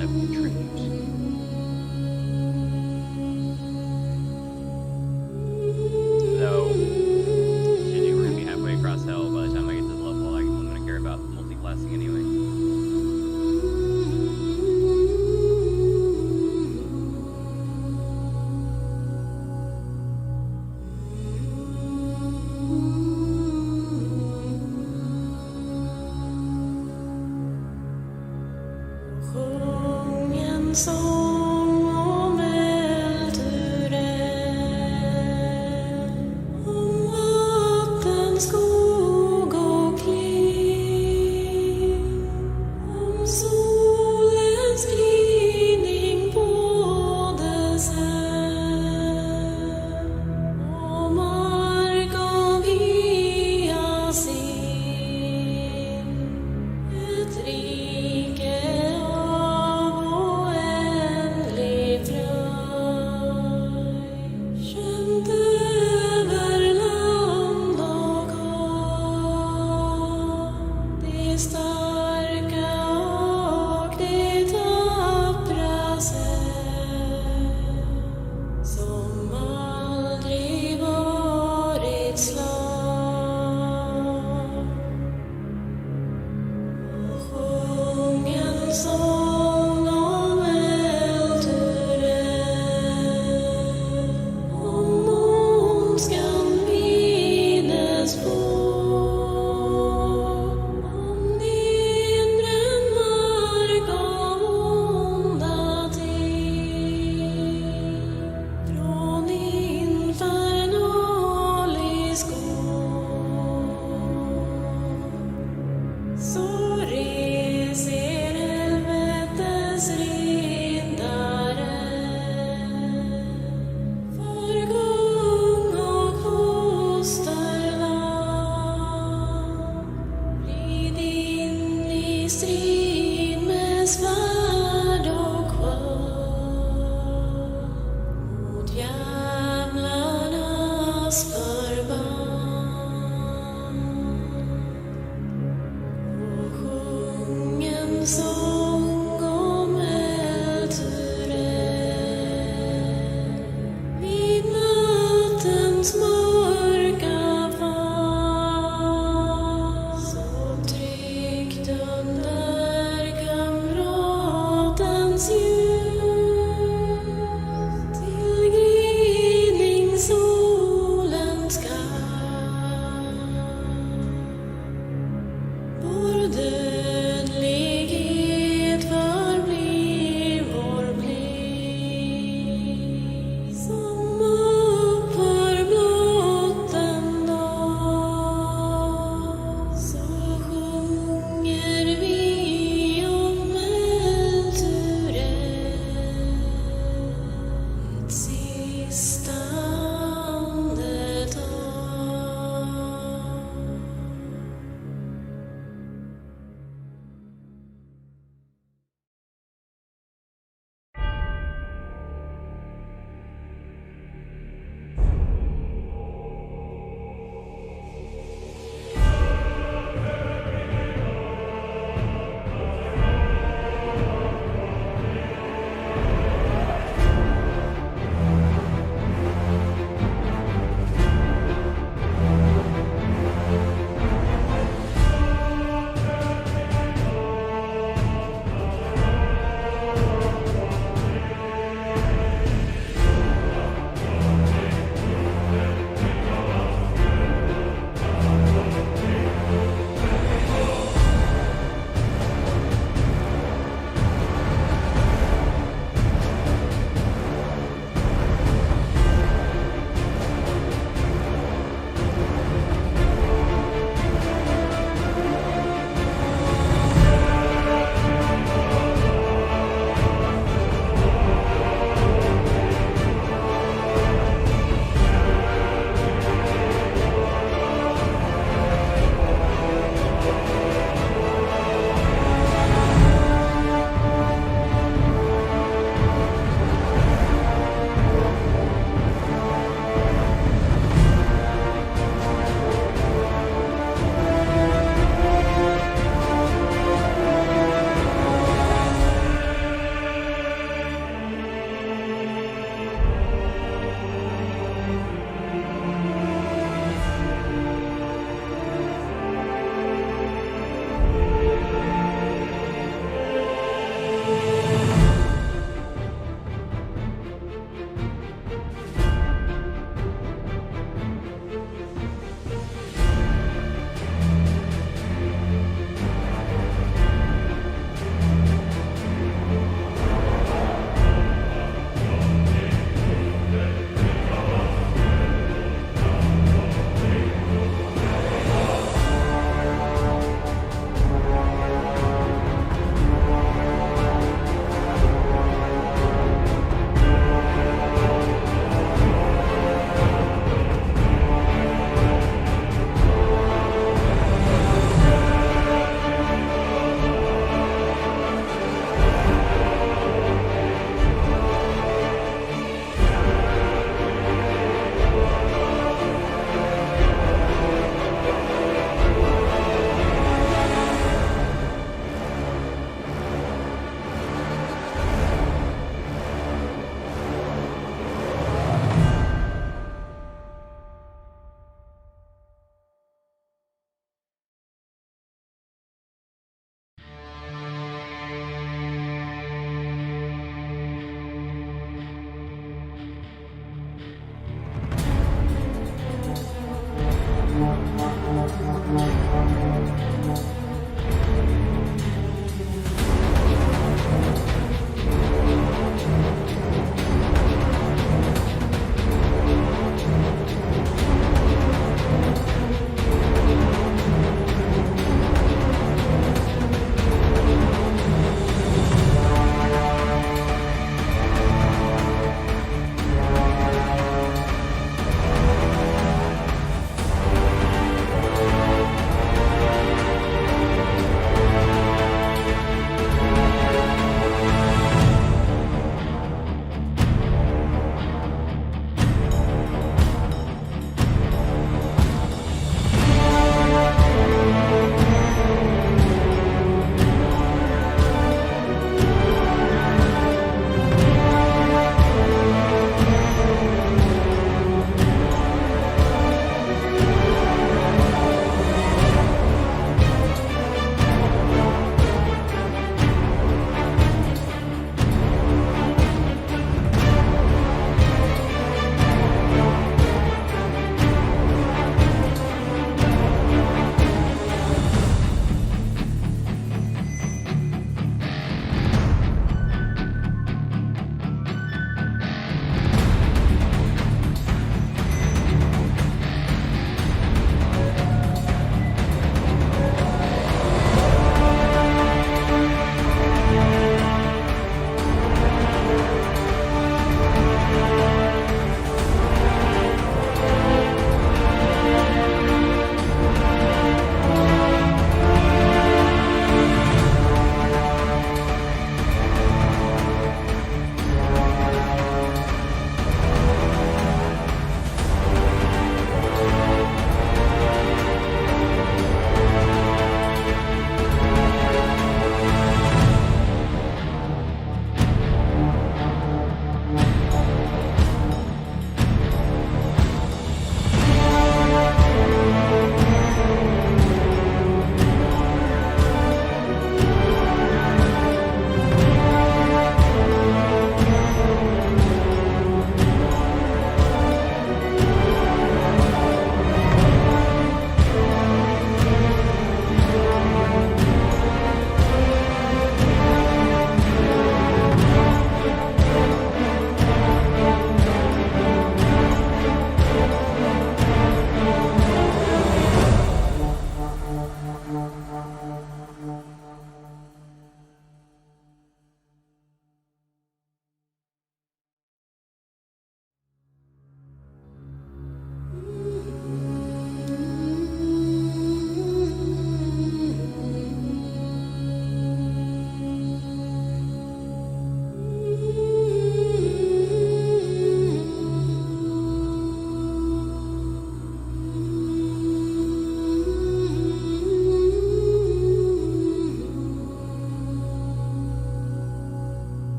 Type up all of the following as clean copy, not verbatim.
kind of contribute. Though, assuming we're going to be halfway across hell by the time I get to the level, I'm going to care about multi-classing anyway. Sjunger vi om Baldur.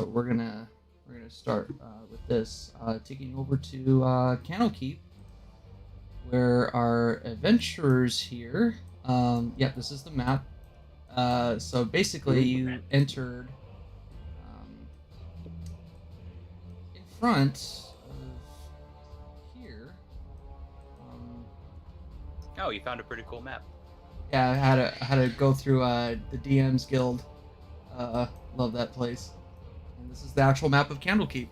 So we're gonna start with this, taking over to Candlekeep, where our adventurers here. Yep, this is the map. So basically, you entered in front of here. Oh, you found a pretty cool map. Yeah, I had to go through the DM's Guild. Love that place. And this is the actual map of Candlekeep,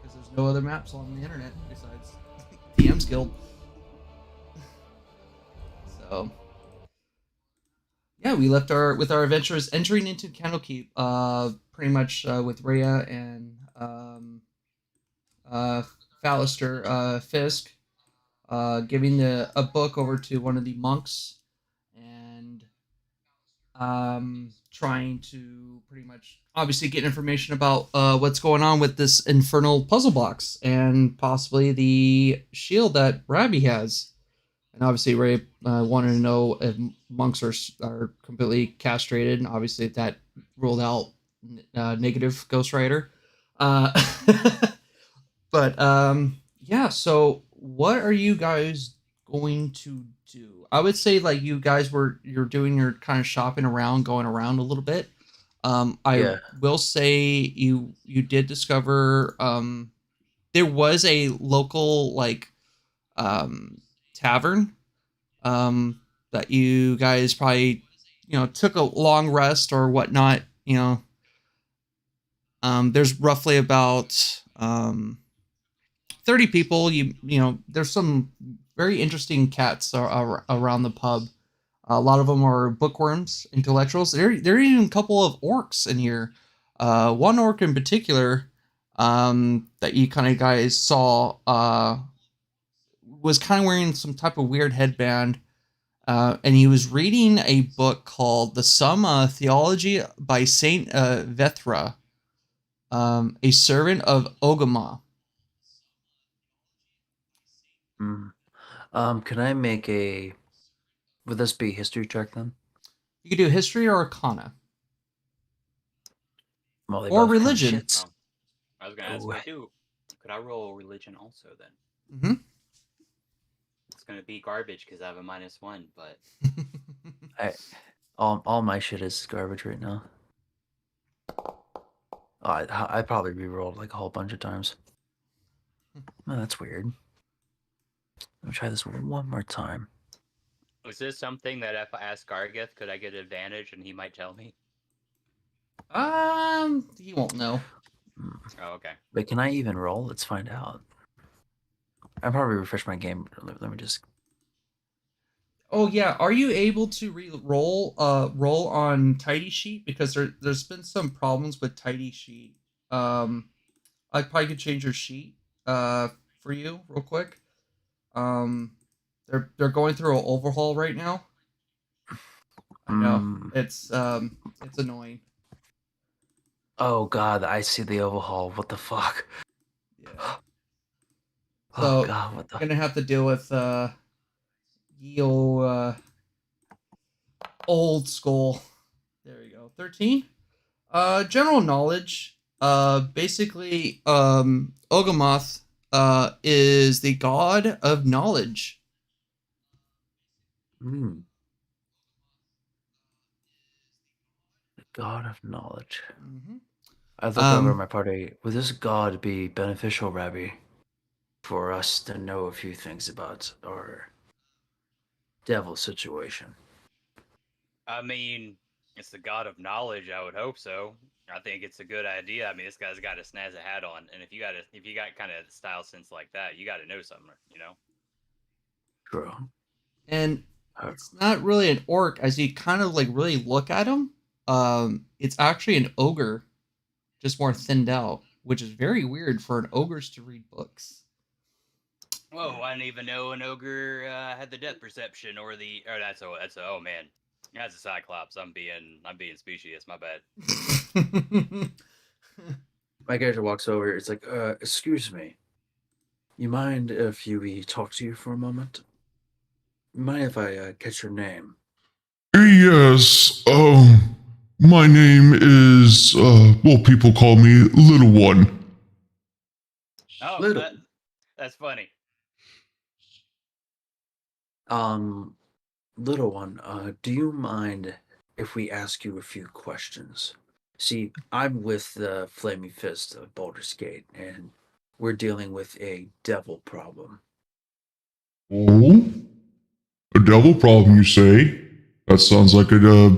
because there's no other maps on the internet besides DM's Guild. So yeah, we left our adventurers entering into Candlekeep, pretty much with Rhea and uh, Fallister, Fisk, giving a book over to one of the monks, and trying to pretty much obviously get information about what's going on with this infernal puzzle box and possibly the shield that Rabbi has. And obviously, Ray wanted to know if monks are completely castrated, and obviously that ruled out negative Ghost Rider. Uh, but yeah, so what are you guys going to do? I would say like you're doing your kind of shopping around, going around a little bit. I will say you did discover there was a local like tavern that you guys probably took a long rest or whatnot. There's roughly about 30 people. There's some very interesting cats around the pub. A lot of them are bookworms, intellectuals. There are even a couple of orcs in here. One orc in particular that you kind of guys saw was kind of wearing some type of weird headband. And he was reading a book called The Summa Theology by Saint Vethra, a servant of Ogama. Can I make a... Would this be history check then? You could do history or arcana. Well, or religion. Oh, I was going to ask what I do. Could I roll religion also then? Mm-hmm. It's going to be garbage because I have a -1, but... all my shit is garbage right now. I probably re-rolled like a whole bunch of times. Oh, that's weird. Let me try this one more time. Was this something that if I ask Gargith, could I get advantage and he might tell me? He won't know. Oh, okay. Wait, can I even roll? Let's find out. I'll probably refresh my game. Let me just... Oh yeah, are you able to roll on Tidy Sheet? Because there's been some problems with Tidy Sheet. I probably could change your sheet for you real quick. They're going through an overhaul right now. I know it's annoying. Oh god, I see the overhaul. What the fuck? Yeah. Oh god, what the... You're gonna have to deal with old school. There you go. 13. General knowledge. Basically, Ogamoth is the god of knowledge. The god of knowledge. Mm-hmm. I look over my party. Would this god be beneficial, Rabbi, for us to know a few things about our devil situation? I mean, it's the god of knowledge. I would hope so. I think it's a good idea. I mean, this guy's got a snazzy hat on, and if you got kind of style sense like that, you got to know something, you know. True. And it's not really an orc, as you kind of like really look at him. It's actually an ogre, just more thinned out, which is very weird for an ogres to read books. Whoa! I didn't even know an ogre had the depth perception or the. Oh, oh man. That's a cyclops. I'm being specious. My bad. My character walks over. It's like, excuse me. You mind if we talk to you for a moment? You mind if I catch your name? Yes. My name is, people call me Little One. Oh, Little. that's funny. Little One, do you mind if we ask you a few questions? See, I'm with the Flaming Fist of Baldur's Gate, and we're dealing with a devil problem. Oh? A devil problem, you say? That sounds like a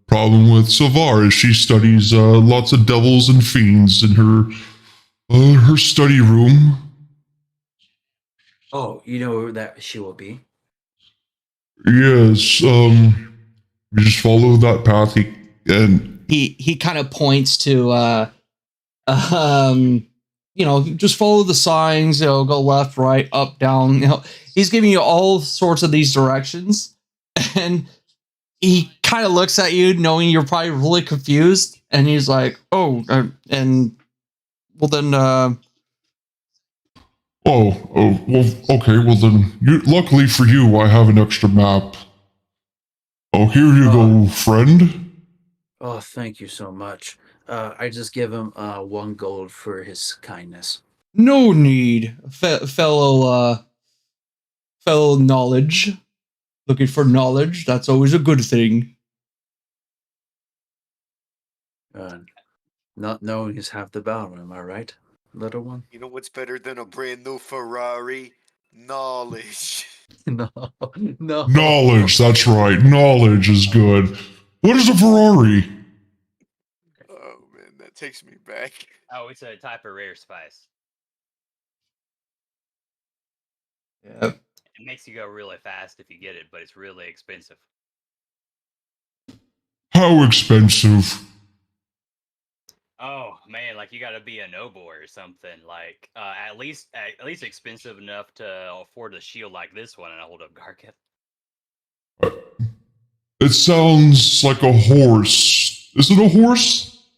problem with Savar, as she studies lots of devils and fiends in her study room. Oh, you know who that she will be? Yes, you just follow that path, and He kind of points to just follow the signs, go left, right, up, down. He's giving you all sorts of these directions, and he kind of looks at you, knowing you're probably really confused, and he's like, "Oh, and well then, well, okay, well then, luckily for you, I have an extra map. Oh, here you go, friend. Oh, thank you so much. I just give him 1 gold for his kindness. no need, fellow knowledge. Looking for knowledge, that's always a good thing." Not knowing is half the battle, am I right, Little One? You know what's better than a brand new Ferrari? Knowledge. No, no. Knowledge, that's right, knowledge is good. What is a Ferrari? Oh man, that takes me back. Oh, it's a type of rare spice. Yeah. It makes you go really fast if you get it, but it's really expensive. How expensive? Oh man, like you got to be a noble or something. Like at least expensive enough to afford a shield like this one and hold up Garketh. It sounds like a horse. Is it a horse?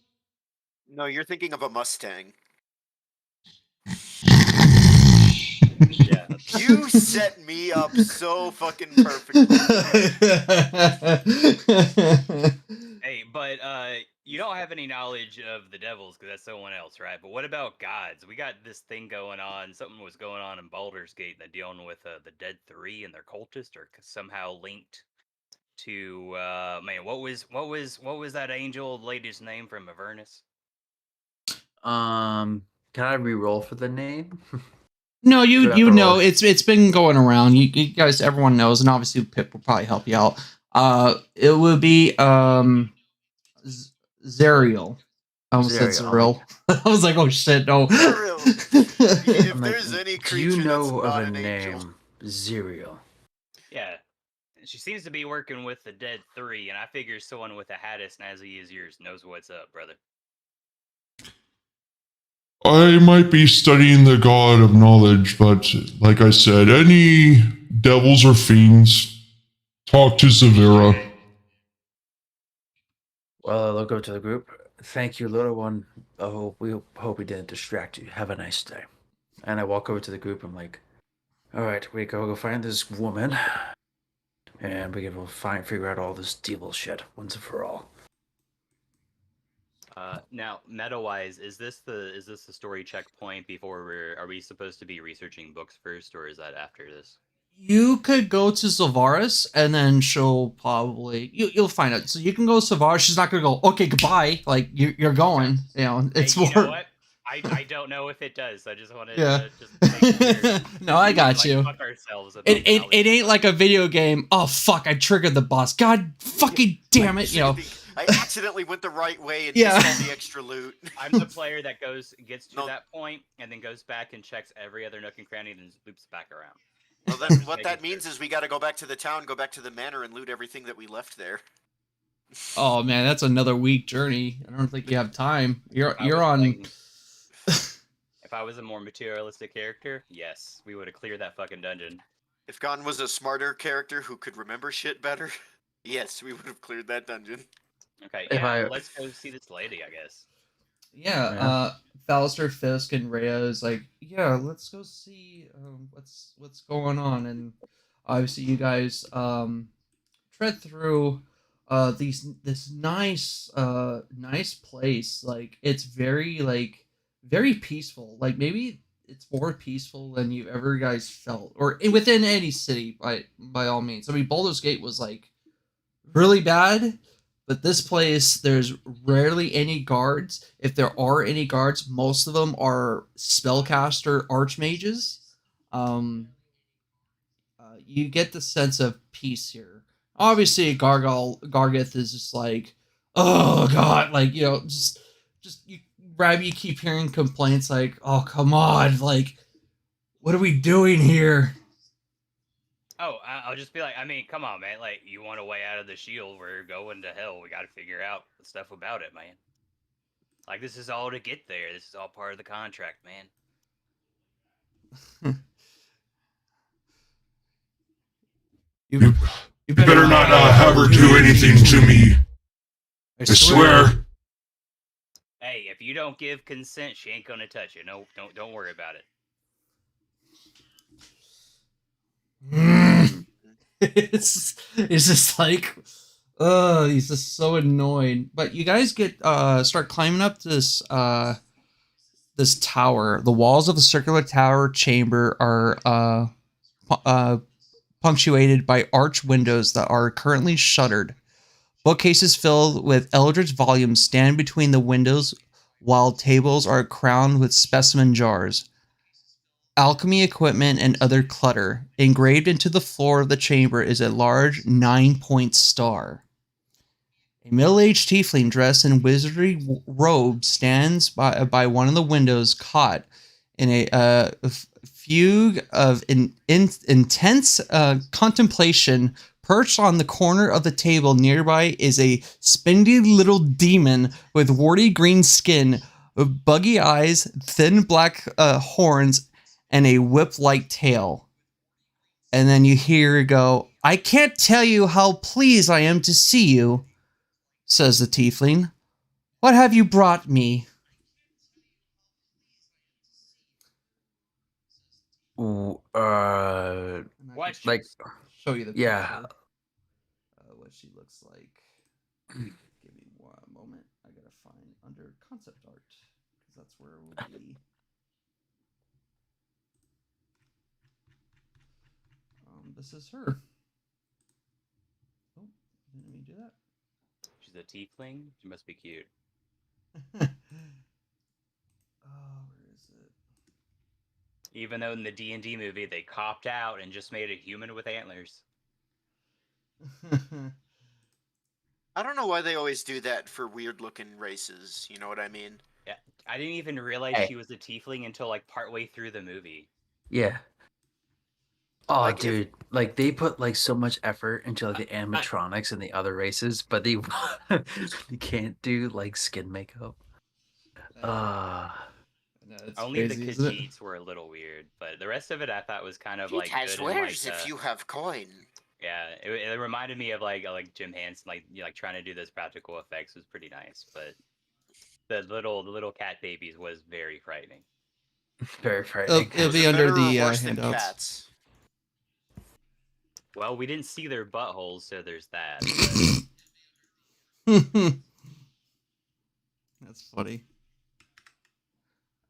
No, you're thinking of a Mustang. Yeah. You set me up so fucking perfectly. Hey, but you don't have any knowledge of the devils because that's someone else, right? But what about gods? We got this thing going on. Something was going on in Baldur's Gate. They're dealing with the Dead Three and their cultists are somehow linked to man. What was that angel lady's name from Avernus? Can I re-roll for the name? No, you After know all. it's been going around. You guys, everyone knows, and obviously Pip will probably help you out. It would be Zariel. I almost said Zariel, Zariel. I was like, oh shit, no. Zariel. If I'm like, there's any do you creature know that's of not a an angel, name? Zariel. Yeah, she seems to be working with the Dead Three, and I figure someone with a hat as snazzy as yours knows what's up, brother. I might be studying the god of knowledge, but like I said, any devils or fiends, talk to Zavira. Well, I'll look over to the group. Thank you, Little One. Oh, we hope we didn't distract you. Have a nice day. And I walk over to the group. I'm like, all right, we go find this woman, and we can figure out all this devil shit once and for all. Now, meta-wise, is this the story checkpoint before are we supposed to be researching books first, or is that after this? You could go to Sylvaris, and then she'll probably you'll find out. So you can go to Sylvaris. She's not gonna go, okay, goodbye. Like you're going. It's Hey, you more. know what? I don't know if it does. I just wanted Yeah. to just make sure. No, I We got like, you. fuck ourselves about It knowledge. ain't like a video game. Oh fuck! I triggered the boss. God fucking damn it! I accidentally went the right way and Yeah. missed all the extra loot. I'm the player that gets to No. that point and then goes back and checks every other nook and cranny and then loops back around. Well, then what Making that sure. means is we got to go back to the town, go back to the manor, and loot everything that we left there. Oh man, that's another week journey. I don't think you have time. You're on. If I was a more materialistic character, yes, we would have cleared that fucking dungeon. If Gon was a smarter character who could remember shit better, yes, we would have cleared that dungeon. Okay, If yeah, let's go see this lady, I guess. Yeah. Baldur, Fisk, and Rhea is like, yeah, let's go see what's going on, and obviously you guys tread through this nice place. Like it's very peaceful. Like maybe it's more peaceful than you've ever guys felt, or within any city by all means. I mean, Baldur's Gate was like really bad, but this place there's rarely any guards. If there are any guards, most of them are spellcaster archmages. Um, you get the sense of peace here. Obviously, Gargith is just like, oh god, like just you, Brad, you keep hearing complaints like, oh come on, like, what are we doing here? Oh, I'll just be like, I mean, come on, man. Like, you want a way out of the shield? We're going to hell. We got to figure out the stuff about it, man. Like, this is all to get there. This is all part of the contract, man. You You better not have her do anything to me. I swear. Hey, if you don't give consent, she ain't gonna touch you. No, don't worry about it. it's just like, he's just so annoying. But you guys get start climbing up this tower. The walls of the circular tower chamber are punctuated by arched windows that are currently shuttered. Bookcases filled with eldritch volumes stand between the windows, while tables are crowned with specimen jars, alchemy equipment, and other clutter. Engraved into the floor of the chamber is a large 9-point star. A middle-aged tiefling dressed in wizardry robe stands by one of the windows, caught in a fugue of intense contemplation. Perched on the corner of the table nearby is a spindly little demon with warty green skin, buggy eyes, thin black horns, and a whip-like tail. And then you hear her go, "I can't tell you how pleased I am to see you," says the tiefling. "What have you brought me?" Ooh, What? like, Show you the yeah. picture, what she looks like. Give me one moment. I gotta find under concept art, because that's where it would be. This is her. Oh, didn't mean to do that. She's a tiefling. She must be cute. Where is it? Even though in the D&D movie they copped out and just made a human with antlers. I don't know why they always do that for weird-looking races. You know what I mean? Yeah, I didn't even realize Hey. she was a tiefling until like partway through the movie. Yeah. Oh, Like, dude, like they put like so much effort into like the animatronics and the other races, but they they can't do like skin makeup. No, it's Only crazy, the isn't it? Khajiits were a little weird, but the rest of it I thought was kind of It like has good and, like, wares if you have coin. yeah, it reminded me of like Jim Henson, like like trying to do those practical effects was pretty nice, but the little cat babies was very frightening. Very frightening. It'll Was be it under better or the worse than handouts. cats? Well, we didn't see their buttholes, so there's that. That's funny.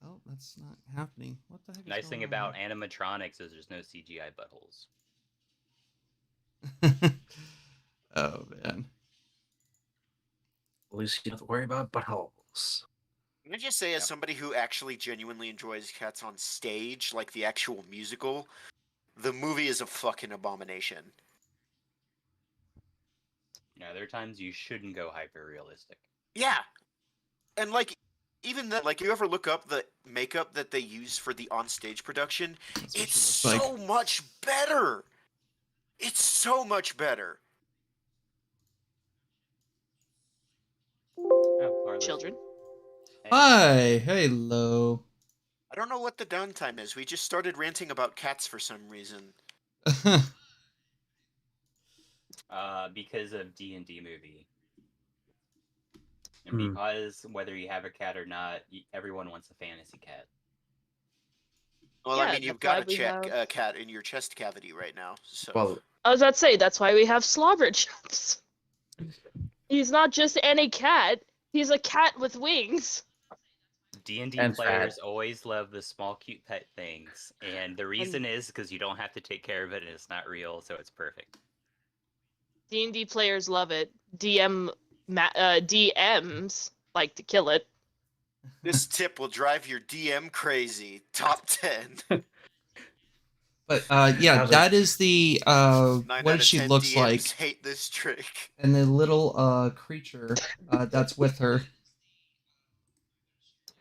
Oh, that's not happening. What the heck is Nice thing going about on animatronics is there's no CGI buttholes. here? Oh man. At least you don't have to worry about buttholes. Can I just say, as somebody who actually genuinely enjoys cats on stage, like the actual musical, the movie is a fucking abomination. Yeah, there are times you shouldn't go hyper realistic. Yeah, and like, even that, like, you ever look up the makeup that they use for the on-stage production? That's what It's she looks so much better. It's so much better. Oh, Carlos. Children. Hey. Hi, hello. I don't know what the downtime is. We just started ranting about cats for some reason. Because of D&D movie. And because whether you have a cat or not, everyone wants a fantasy cat. Well, Yeah, I mean, you've that's why got a we have- a cat in your chest cavity right now. So Well, I was about to say that's why we have slobber chops. He's not just any cat. He's a cat with wings. D&D And players fat. always love the small, cute pet things, and the reason is because you don't have to take care of it, and it's not real, so it's perfect. D&D players love it. DMs like to kill it. This tip will drive your DM crazy. Top 10. But yeah, How's it- that is the 9 what out of she 10 looks DMs like, hate this trick. and the little creature that's with her.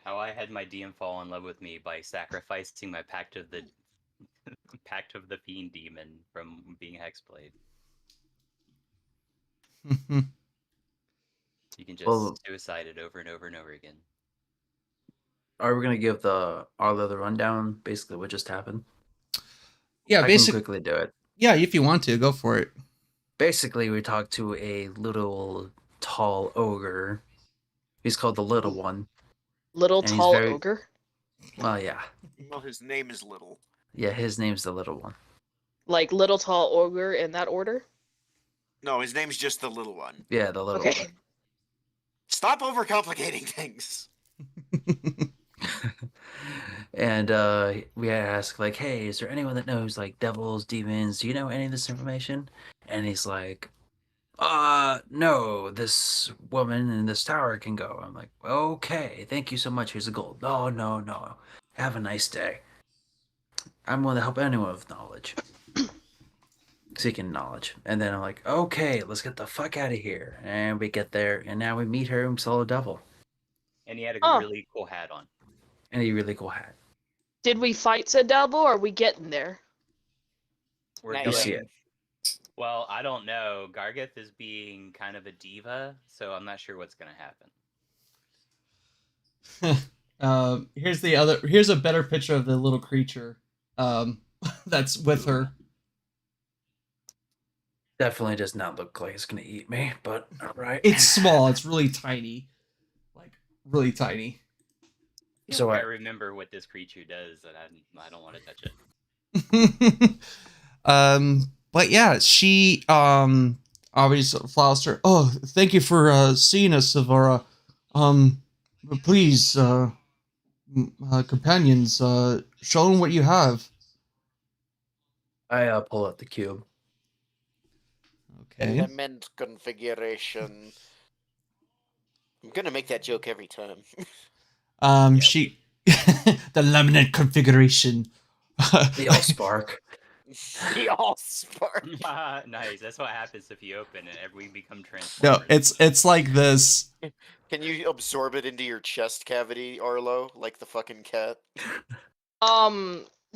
How I had my DM fall in love with me by sacrificing my Pact of the Pact of the Fiend demon from being Hexblade. You can just Well- suicide it over and over and over again. Are we gonna give our little rundown? Basically, what just happened? Yeah, I can basically. quickly do it. Yeah, if you want to, go for it. Basically, we talked to a little tall ogre. He's called the Little One. Little And he's tall very- ogre. Well, yeah. Well, his name is Little. Yeah, his name's the Little One. Like little tall ogre in that order. No, his name's just the Little One. Yeah, the Little Okay. One. Stop overcomplicating things. And we asked, like, hey, is there anyone that knows, like, devils, demons? Do you know any of this information? And he's like, no, this woman in this tower can go. I'm like, okay, thank you so much. Here's the gold. No, no, no. Have a nice day. I'm willing to help anyone with knowledge. Seeking knowledge. And then I'm like, okay, let's get the fuck out of here. And we get there, and now we meet her and solo devil. And he had a Oh. really cool hat on. And a really cool hat. Did we fight said devil, or are we getting there? We're Not You yet. see it. Well, I don't know. Gargeth is being kind of a diva, so I'm not sure what's gonna happen. Here's a better picture of the little creature that's with her. Definitely does not look like it's gonna eat me, but alright. It's small. It's really tiny, like really tiny. So I I- remember what this creature does, and I don't want to touch it. But yeah, she obviously flouts her. Oh, thank you for seeing us, Savara. Please, companions, show them what you have. I pull out the cube. Okay. Element configuration. I'm gonna make that joke every time. She the laminate configuration. The all spark. The all spark. Nice. That's what happens if you open it. We become transformers. No, it's like this. Can you absorb it into your chest cavity, Arlo, like the fucking cat?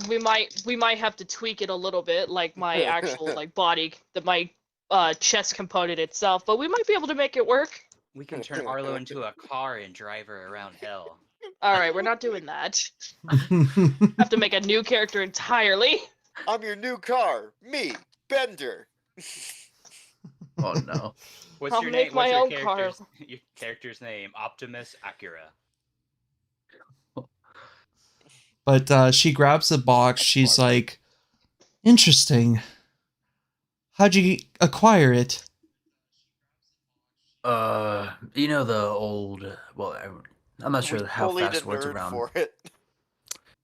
We might have to tweak it a little bit, like my actual like body, my chest component itself, but we might be able to make it work. We can turn Arlo into a car and drive her around hell. All right, we're not doing that. Have to make a new character entirely. I'm your new car, me, Bender. Oh no. What's I'll your make name? my What's your own car. Your character's name? Optimus Acura. But she grabs the box. She's like, interesting. How'd you acquire it? You know the old. Well, I'm not sure how Bullied fast a words nerd around. for it.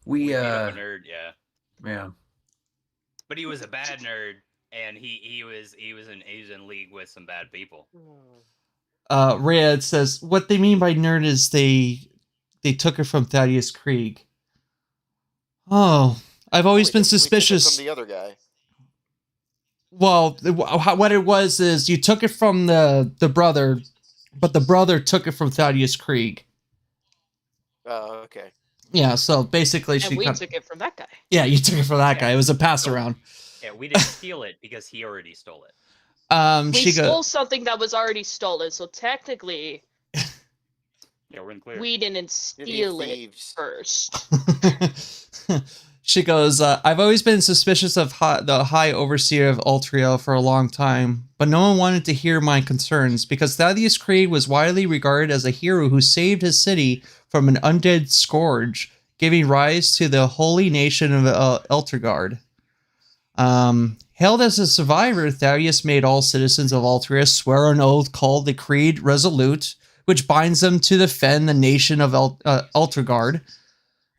We beat up a nerd, yeah. yeah. But he was a bad nerd, and he was in league with some bad people. Rhea says what they mean by nerd is they took it from Thaddeus Krieg. Oh, I've always been We took it suspicious. from the other guy. Well, what it was is you took it from the brother, but the brother took it from Thaddeus Krieg. Oh, okay. Yeah, so basically And she we cut- took it from that guy. Yeah, you took it from that guy. It was a pass around. Yeah, we didn't steal it because he already stole it. We She stole goes. something that was already stolen, so technically Yeah, we're in clear. we didn't City of steal it Thieves. first. She goes, I've always been suspicious of the High Overseer of Ultriel for a long time, but no one wanted to hear my concerns because Thaddeus Krieg was widely regarded as a hero who saved his city from an undead scourge, giving rise to the holy nation of Eltergard. Hailed as a survivor, Thaddeus made all citizens of Altria swear an oath called the Creed Resolute, which binds them to defend the nation of Altergard.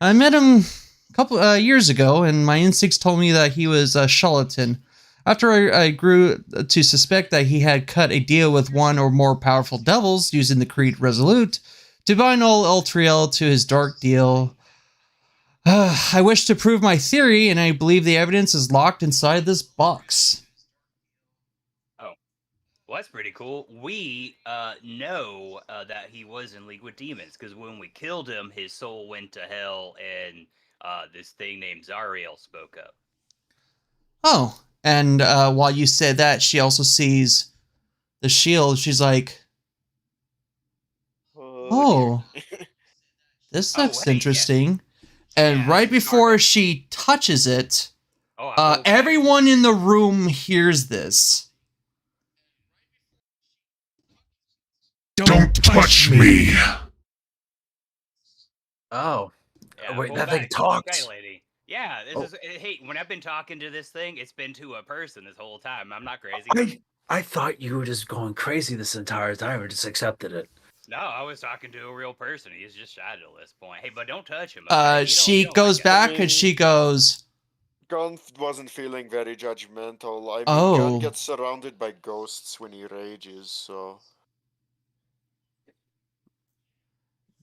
I met him a couple years ago, and my instincts told me that he was a charlatan. After I grew to suspect that he had cut a deal with one or more powerful devils using the Creed Resolute to bind all Altriel to his dark deal, I wish to prove my theory, and I believe the evidence is locked inside this box. Oh, well, that's pretty cool. We know that he was in league with demons, because when we killed him, his soul went to hell, and this thing named Zariel spoke up. Oh, and while you said that, she also sees the shield. She's like, oh, this looks hey, interesting. Yeah. And Yeah, right before she touches it, everyone in the room hears this. Don't touch me! Oh. Yeah, Wait, pull that back, thing talks? Okay, lady. Yeah, this is. Hey, when I've been talking to this thing, it's been to a person this whole time. I'm not crazy. I thought you were just going crazy this entire time and just accepted it. No, I was talking to a real person. He's just shy at this point. Hey, but don't touch him. She goes back and she goes, Gunn wasn't feeling very judgmental. I mean, Oh. Gunn gets surrounded by ghosts when he rages, so...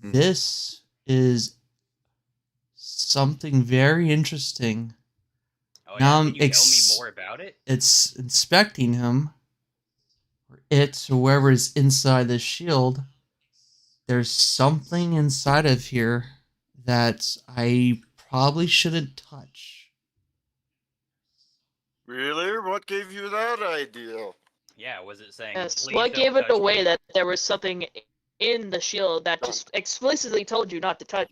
this is something very interesting. Oh, Now yeah? I'm Can you tell me more about it? It's inspecting him, or it, or whoever is inside the shield. There's something inside of here that I probably shouldn't touch. Really? What gave you that idea? Yeah, was it saying? Yes. "Please What don't gave it touch me"? away that there was something in the shield that just explicitly told you not to touch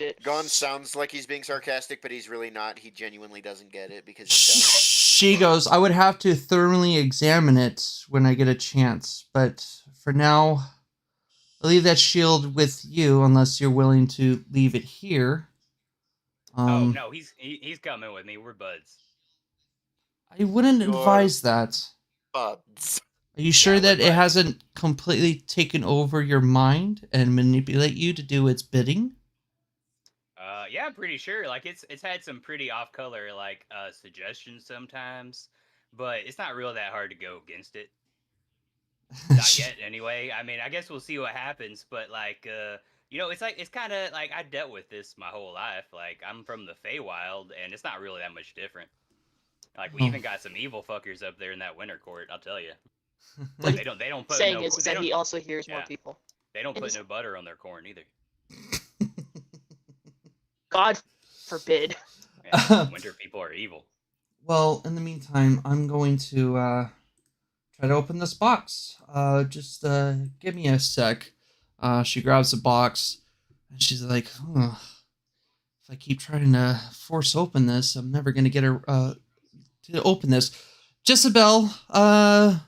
it? Gunn sounds like he's being sarcastic, but he's really not. He genuinely doesn't get it because She goes, I would have to thoroughly examine it when I get a chance, but for now, I'll leave that shield with you unless you're willing to leave it here. Oh no, he's coming with me. We're buds. I wouldn't You're advise that. buds. Are you sure Yeah, that we're it buds. hasn't completely taken over your mind and manipulate you to do its bidding? Yeah, I'm pretty sure. Like it's had some pretty off color suggestions sometimes, but it's not real that hard to go against it. Not yet, anyway. I mean, I guess we'll see what happens. But it's kind of like I dealt with this my whole life. Like I'm from the Feywild, and it's not really that much different. Like we even got some evil fuckers up there in that winter court. I'll tell you. What They don't put saying no. is They that don't, he also hears more yeah. people. They don't in put his- no butter on their corn either. God forbid. Yeah, winter people are evil. Well, in the meantime, I'm going to try to open this box. Just give me a sec. She grabs the box, and she's like, if I keep trying to force open this, I'm never going to get her to open this. Jezebel, can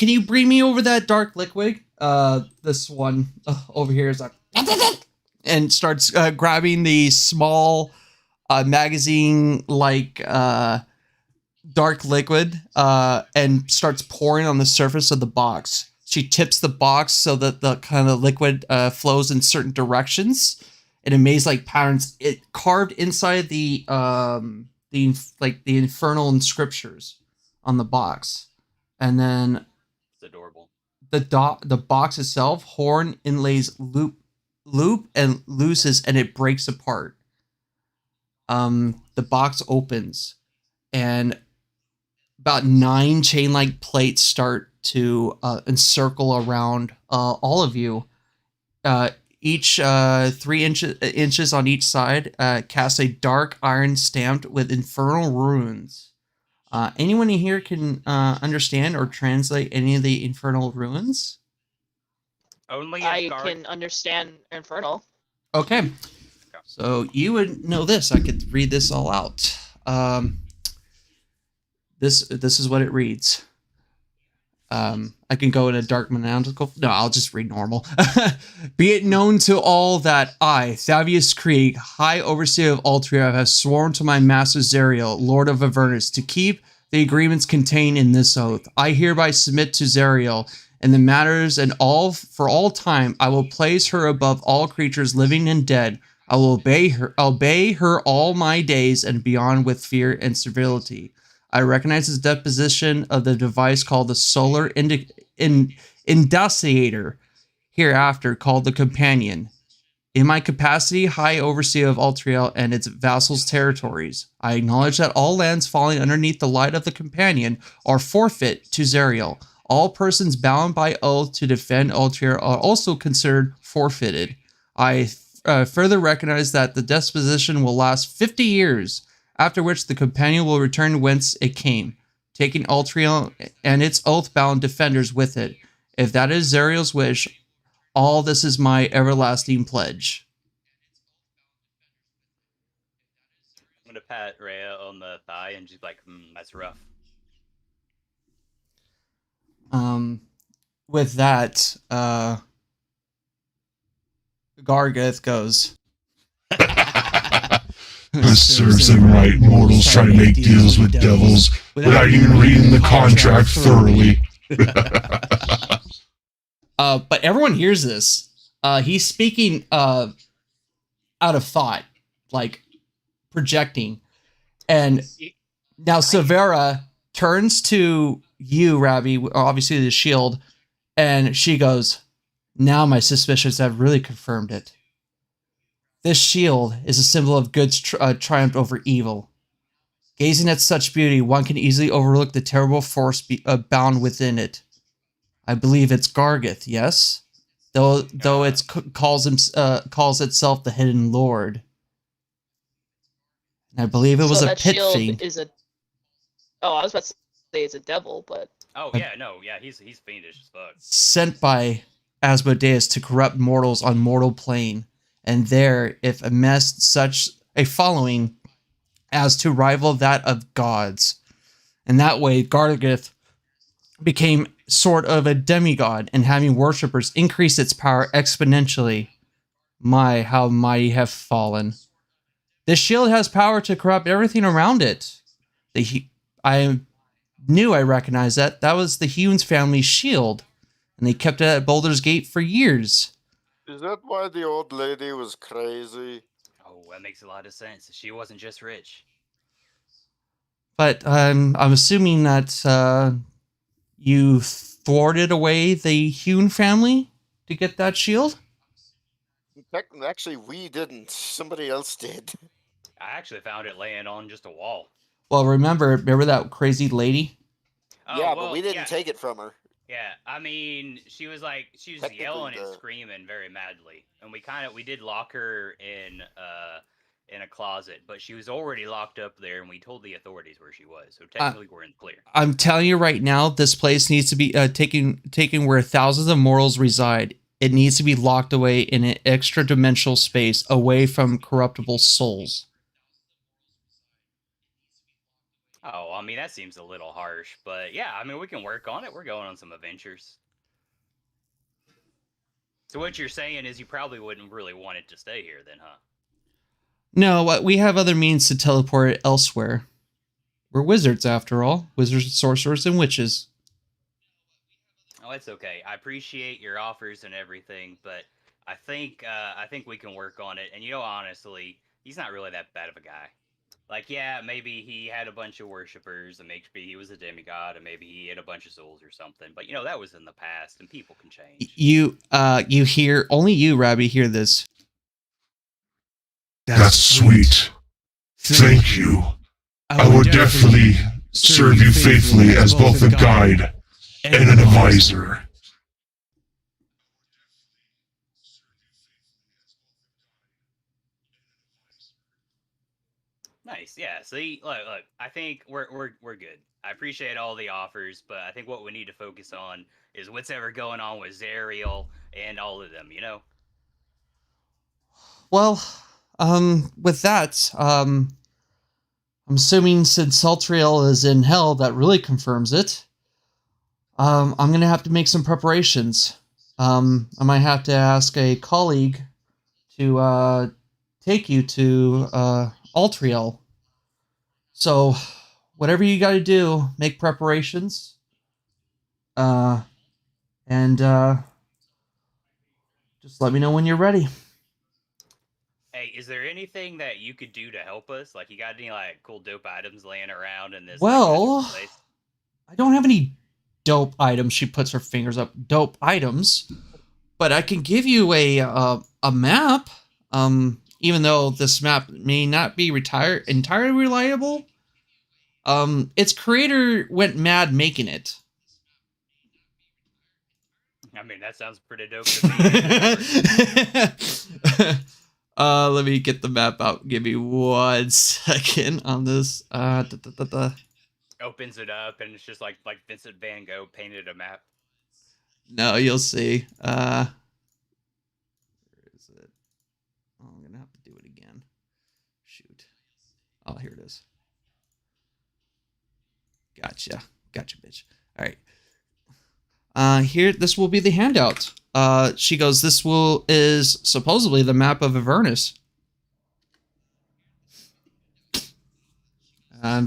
you bring me over that dark liquid? This one over here is like... and starts grabbing the small magazine-like dark liquid and starts pouring on the surface of the box. She tips the box so that the kind of liquid flows in certain directions in a maze-like patterns. It carved inside the infernal scriptures on the box, and then It's adorable. the box itself, horn inlays loop and looses, and it breaks apart. The box opens, and about 9 chain-like plates start to encircle around all of you. Each 3 inches on each side casts a dark iron stamped with infernal runes. Anyone in here can understand or translate any of the infernal runes? Only I Asgard. can understand infernal. Okay. So you would know this. I could read this all out. This is what it reads. I can go in a dark monadical. No, I'll just read normal. Be it known to all that I, Thavius Krieg, High Overseer of Altria, have sworn to my master Zariel, Lord of Avernus, to keep the agreements contained in this oath. I hereby submit to Zariel and the matters, and all for all time I will place her above all creatures living and dead. I will obey her all my days and beyond with fear and servility. I recognize the deposition of the device called the solar indiciator, hereafter called the companion. In my capacity, High Overseer of Altriel and its vassals' territories, I acknowledge that all lands falling underneath the light of the companion are forfeit to Zariel. All persons bound by oath to defend Altriel are also considered forfeited. I further recognize that the disposition will last 50 years, after which the companion will return whence it came, taking Altriel and its oath-bound defenders with it. If that is Zariel's wish, all this is my everlasting pledge. I'm gonna pat Rhea on the thigh and she's like, that's rough. With that, Gargeth goes, This serves them right. Mortals try to make deals with devils without even reading the contract thoroughly. but everyone hears this. He's speaking out of thought, like projecting. And now Severa turns to you, Ravi, obviously the shield, and she goes, now my suspicions have really confirmed it. This shield is a symbol of good's triumph over evil. Gazing at such beauty, one can easily overlook the terrible force bound within it. I believe it's Gargeth, yes? Though it calls itself the Hidden Lord. And I believe it was a pit fiend. Oh, I was about to say it's a devil, but... Oh, yeah, no, yeah, he's fiendish as fuck. Sent by Asmodeus to corrupt mortals on mortal plane, and there, if amassed such a following as to rival that of gods. And that way, Gargeth became sort of a demigod, and having worshippers increased its power exponentially. My, how mighty have fallen. This shield has power to corrupt everything around it. I knew I recognized that. That was the Humes family's shield, and they kept it at Baldur's Gate for years. Is that why the old lady was crazy? Oh, that makes a lot of sense. She wasn't just rich. But I'm assuming that you thwarted away the Hume family to get that shield? Actually, we didn't. Somebody else did. I actually found it laying on just a wall. Well, remember that crazy lady? Oh, yeah, well, but we didn't take it from her. Yeah, I mean, she was yelling and screaming very madly, and we did lock her in a closet, but she was already locked up there, and we told the authorities where she was, so technically we're in the clear. I'm telling you right now, this place needs to be taken where thousands of mortals reside. It needs to be locked away in an extra-dimensional space, away from corruptible souls. Oh, I mean, that seems a little harsh, but yeah, I mean, we can work on it. We're going on some adventures. So what you're saying is you probably wouldn't really want it to stay here then, huh? No, we have other means to teleport it elsewhere. We're wizards, after all. Wizards, sorcerers, and witches. Oh, it's okay. I appreciate your offers and everything, but I think we can work on it. And honestly, he's not really that bad of a guy. Like, yeah, maybe he had a bunch of worshippers, and maybe he was a demigod, and maybe he had a bunch of souls or something. But that was in the past, and people can change. You hear, only you, Rabbi, hear this. That's sweet. Thank you. I will definitely serve you faithfully as both a guide and an advisor. Nice, yeah. See, look, I think we're good. I appreciate all the offers, but I think what we need to focus on is what's ever going on with Zariel and all of them. Well, with that, I'm assuming since Saltriel is in hell, that really confirms it. I'm gonna have to make some preparations. I might have to ask a colleague to take you to Altriel. So, whatever you got to do, make preparations. And just let me know when you're ready. Hey, is there anything that you could do to help us? Like, you got any like cool dope items laying around in this Well, magical place? I don't have any dope items. She puts her fingers up. Dope items, but I can give you a map. Even though this map may not be entirely reliable, its creator went mad making it. I mean, that sounds pretty dope to me. Let me get the map out. Give me 1 second on this. Opens it up and it's just like Vincent Van Gogh painted a map. No, you'll see. Where is it? Oh, I'm gonna have to do it again. Shoot. Oh, here it is. Gotcha, bitch. All right. Here, this will be the handout. She goes, this is supposedly the map of Avernus.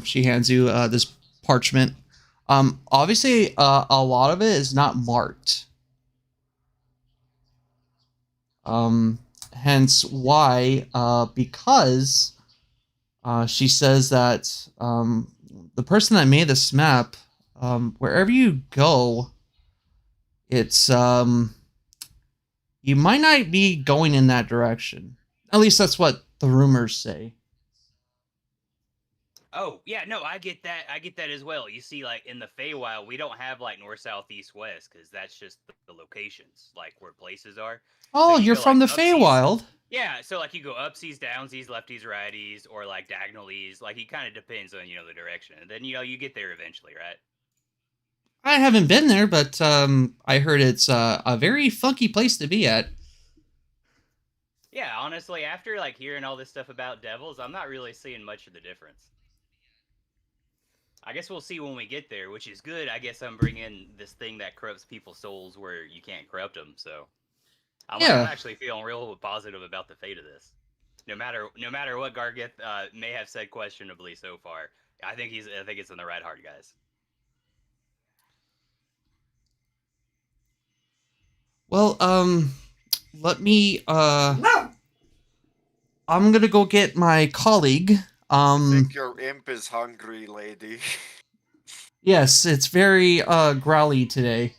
She hands you this parchment. Obviously, a lot of it is not marked. Hence why, because she says that the person that made this map, wherever you go, it's you might not be going in that direction. At least that's what the rumors say. Oh, yeah, no, I get that. I get that as well. You see, like, in the Feywild, we don't have, like, north, south, east, west, because that's just the locations, like, where places are. Oh, So you're go, from like, the upsies. Feywild? Yeah, so, like, you go upsies, downsies, lefties, righties, or, like, diagonalies. Like, it kind of depends on, the direction. And then, you get there eventually, right? I haven't been there, but I heard it's a very funky place to be at. Yeah, honestly, after, like, hearing all this stuff about devils, I'm not really seeing much of the difference. I guess we'll see when we get there, which is good. I guess I'm bringing this thing that corrupts people's souls where you can't corrupt them, so... I'm actually feeling real positive about the fate of this. No matter what Gargeth may have said questionably so far, I think it's in the right heart, guys. Well, let me I'm gonna go get my colleague. I think your imp is hungry, lady. Yes, it's very growly today.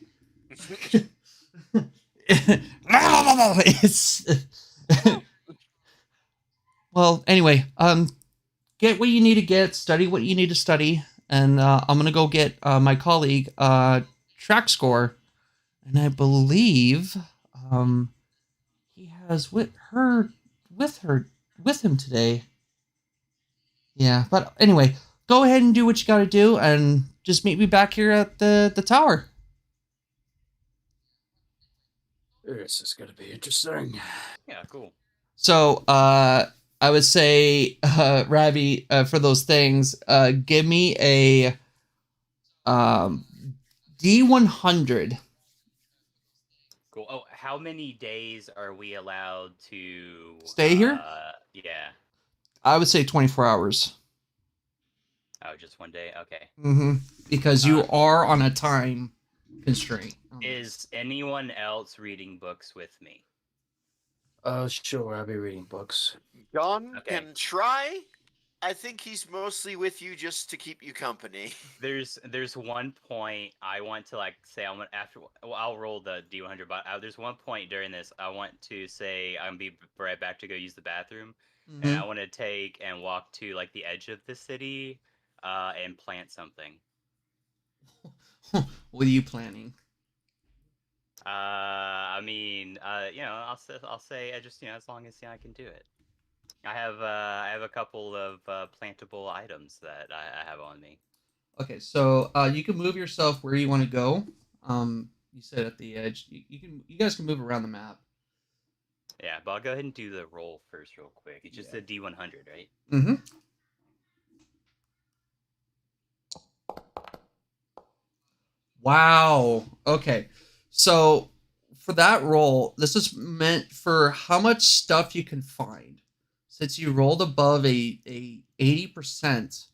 It's well, anyway, get what you need to get, study what you need to study, and I'm gonna go get my colleague track score, and I believe he has with him today. Yeah, but anyway, go ahead and do what you got to do, and just meet me back here at the tower. This is gonna be interesting. Yeah, cool. So, I would say, Ravi, for those things, give me a D100. Cool. Oh, how many days are we allowed to Stay here? Yeah. I would say 24 hours. Oh, just one day? Okay. Mm-hmm. Because you are on a time constraint. Is anyone else reading books with me? Sure, I'll be reading books. John can try. I think he's mostly with you just to keep you company. There's one point I want to like say I'll roll the D100, but there's one point during this I want to say I'm be right back to go use the bathroom, and I want to take and walk to like the edge of the city, and plant something. What are you planning? I mean, I'll say I just as long as I can do it. I have a couple of plantable items that I have on me. Okay, so you can move yourself where you want to go. You said at the edge. You guys can move around the map. Yeah, but I'll go ahead and do the roll first real quick. It's just a D100, right? Mm-hmm. Wow. Okay. So for that roll, this is meant for how much stuff you can find. Since you rolled above a 80%,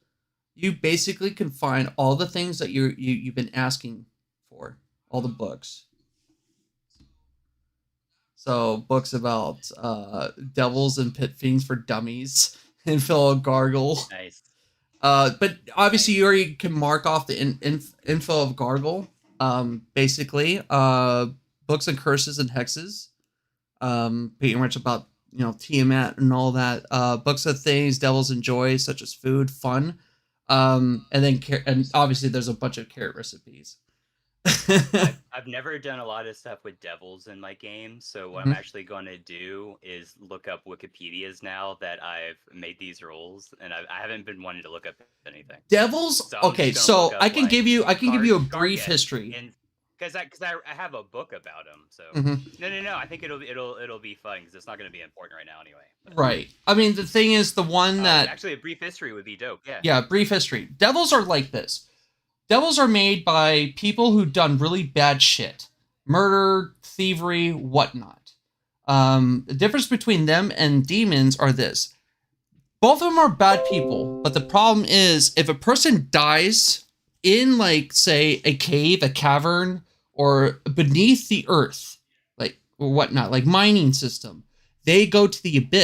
you basically can find all the things that you've been asking for, all the books. So books about devils and pit fiends for dummies, info of gargle. Nice. But obviously you already can mark off the info of gargle. Basically, books and curses and hexes. Pretty much about Tiamat and all that. Books of things devils enjoy, such as food, fun. And then and obviously there's a bunch of carrot recipes. I've never done a lot of stuff with devils in my game, so what I'm actually going to do is look up Wikipedias now that I've made these rules, and I haven't been wanting to look up anything. Devils. So Okay, so I can give you a brief history. Because I have a book about them. So no, I think it'll be fun because it's not going to be important right now anyway. But, right. I mean, the thing is, the one that actually a brief history would be dope. Yeah. Yeah, brief history. Devils are like this. Devils are made by people who've done really bad shit. Murder, thievery, whatnot. The difference between them and demons are this. Both of them are bad people, but the problem is if a person dies in, like, say, a cave, a cavern, or beneath the earth, like, or whatnot, like mining system, they go to the abyss.